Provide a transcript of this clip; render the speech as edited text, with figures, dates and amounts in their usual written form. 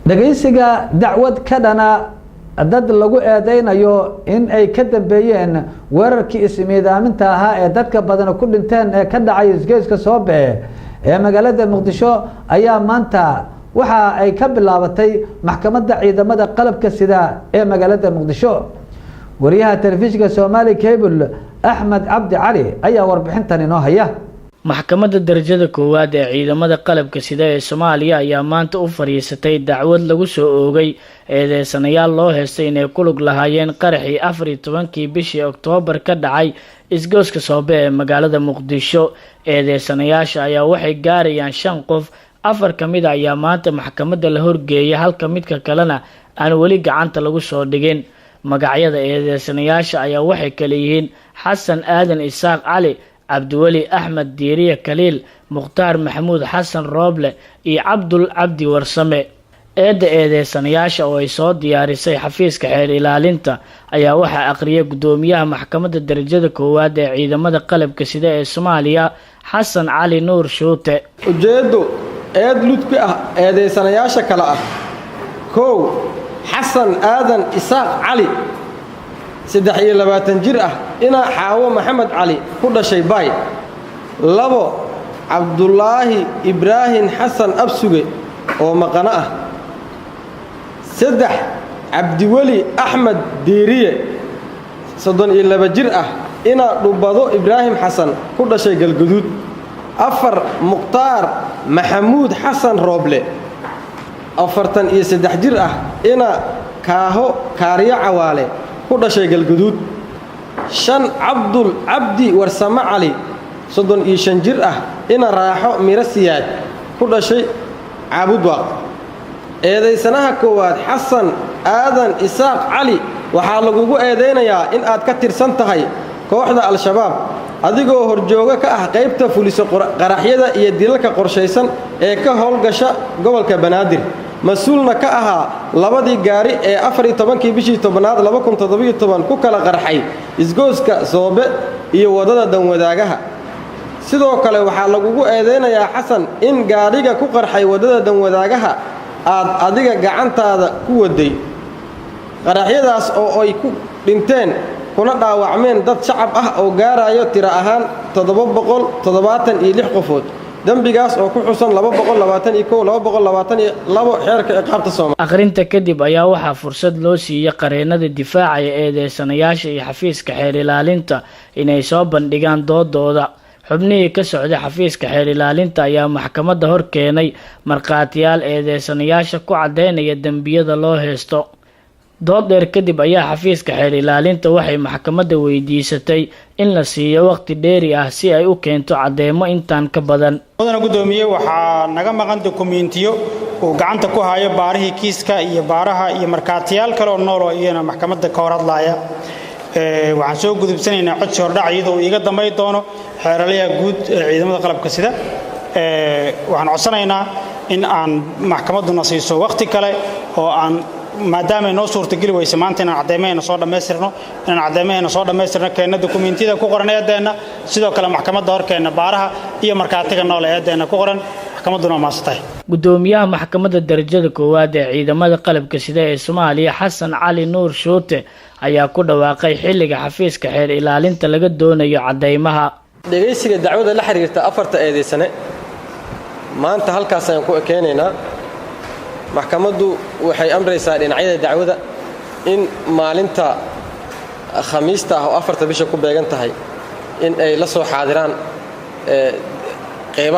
dhageysiga dacwad ka dhana dad lagu eedeynayo in ay ka dambeeyeen weerarkii ismiidaaminta ahaa ee dadka badan ku dhinteen ee ka dhacay isgeeska Soobe ee magaalada Muqdisho ayaa maanta waxa ay ka bilaabatay maxkamadda ciidamada qalabka sida ee magaalada Muqdisho. wariyaha telefishinka Somali Cable Ahmed Abdi Ali ayaa warbixintan inoo haya. maxkamadda darajada koowaad ee ciidamada qalabka sida ee Soomaaliya ayaa maanta u fariisatay dacwad lagu soo oogay eedeysanayaal loo heestay inay ku lug lahaayeen qaraxii 14 bishii Oktoobar ka dhacay isgooska Soobe ee magaalada Muqdisho. eedeysanayaasha ayaa waxay gaarayaan 5 qof, 4 kamid ah ayaa maanta maxkamadda la horgeeyay halka midka kalena aan wali gacanta lagu soo dhigin. magacyada eedeysanayaasha ayaa waxay kala yihiin Xasan Aadan Isaaq Cali, Abdiwali Ahmed Diiriye Kaliil, Mukhtaar Maxamuud Xasan Rooble iyo Cabdul Cabdi Warsame. eedeysanayaasha oo ay soo diyaarisay xafiiska xeer ilaalinta ayaa waxa aqriyay gudoomiyaha maxkamadda darajada koowaad ee ciidamada qalabka sida ee Soomaaliya Xasan Cali Nuur Shuute. ujeedo ludka ah eedeysanayaasha kala ah: 1 Xasan Aadan Isaaq Cali 23 jir ah, ina Xaawo Maxamed Cali ku dhashay Bay. 2 Cabdullaahi Ibraahim Xasan Absuge oo maqana ah. 3 Abdiwali Ahmed Diiriye 32 jir ah, ina Dhubado Ibraahim Xasan ku dhashay Galgaduud. 4 Mukhtaar Maxamuud Xasan Rooble 43 jir ah, ina Kaaho Kaariyo Cawaale ku dhashay Galgaduud. 5 Cabdul Cabdi Warsame Cali 35 jir ah, ina Raaxo Miro Siyaad ku dhashay Caabudwaaq. eedeysanaha koowaad Xasan Aadan Isaaq Cali waxaa lagugu eedeynayaa in aad ka tirsan tahay kooxda Al-Shabaab adigoo horjooga ka ah qaybta fuliso qaraxyada iyo dilalka qorshaysan ee ka howlgasha gobolka Banaadir, mas'uulna ka ahaa labadii gaari ee 14 bishii tobnaad 2017 ku kala qarxay isgooska Soobe iyo wadada Danwadaagaha. sidoo kale waxaa lagugu eedeynayaa Xasan in gaariga ku qarxay wadada Danwadaagaha aad adiga gacantaada ku waday. qaraxyadaas oo ay ku dhinteen kuna dhaawacmeen dad shacab ah oo gaarayo tiro ahaan 776 qofood. dambigaas oo ku xusan 221 222 xeerka ciqaabta Soomaaliya. akhrinta kadib ayaa waxaa fursad loo siiyay qareenada difaaca ee eedeysanayaasha iyo xafiiska xeer ilaalinta inay soo bandhigaan doodooda. xubnihii ka socday xafiiska xeer ilaalinta ayaa maxkamadda hor keenay markhaatiyaal eedeysanayaasha ku cadeynaya dambiyada loo heesto. dood dheer kadib ayaa xafiiska xeer ilaalinta waxay maxkamadda weydiisatay in la siiyo waqti dheeri ah si ay u keento cadeemo intaan ka badan. mudana gudoomiye waxaa naga maqan dokumentiyo oo gacanta ku hayo baarihii kiiska iyo baaraha iyo markhaatiyaal kale oo nool oo iyana maxkamadda ka hor hadlaya. waxaan soo gudubsanaynaa codsi hordhac iyadoo uu iga dambayn doono xeeralaha guud ee ciidamada qalabka sida. waxaan codsanaynaa in aan maxkamadduna siiso waqti kale oo aan maadaama ay noo suurtageli weyse maanta inaan cadeymaheena soo dhammaystirno keenna dokumentiyada ku qoran eedeenna, sidoo kale maxkamadda horkeenna baaraha iyo markhaatiga nool ee eedeenna ku qoran. maxkamadduna waa maasatahay. gudoomiyaha maxkamadda darajada koowaad ee ciidamada qalabka sida ee Soomaaliya Xasan Cali Nuur Shuute ayaa ku dhawaaqay xilliga xafiiska xeer ilaalinta laga doonayo cadeymaha. dhageysiga dacwada la xiriirta 4 eedeysane maanta halkaas ayaan ku keenaynaa. maxkamaddu waxay amraysaa dhinacyada dacwada in maalinta Khamiista ah oo 4 bisha ku beegan tahay in ay la soo xaadiraan qeybaha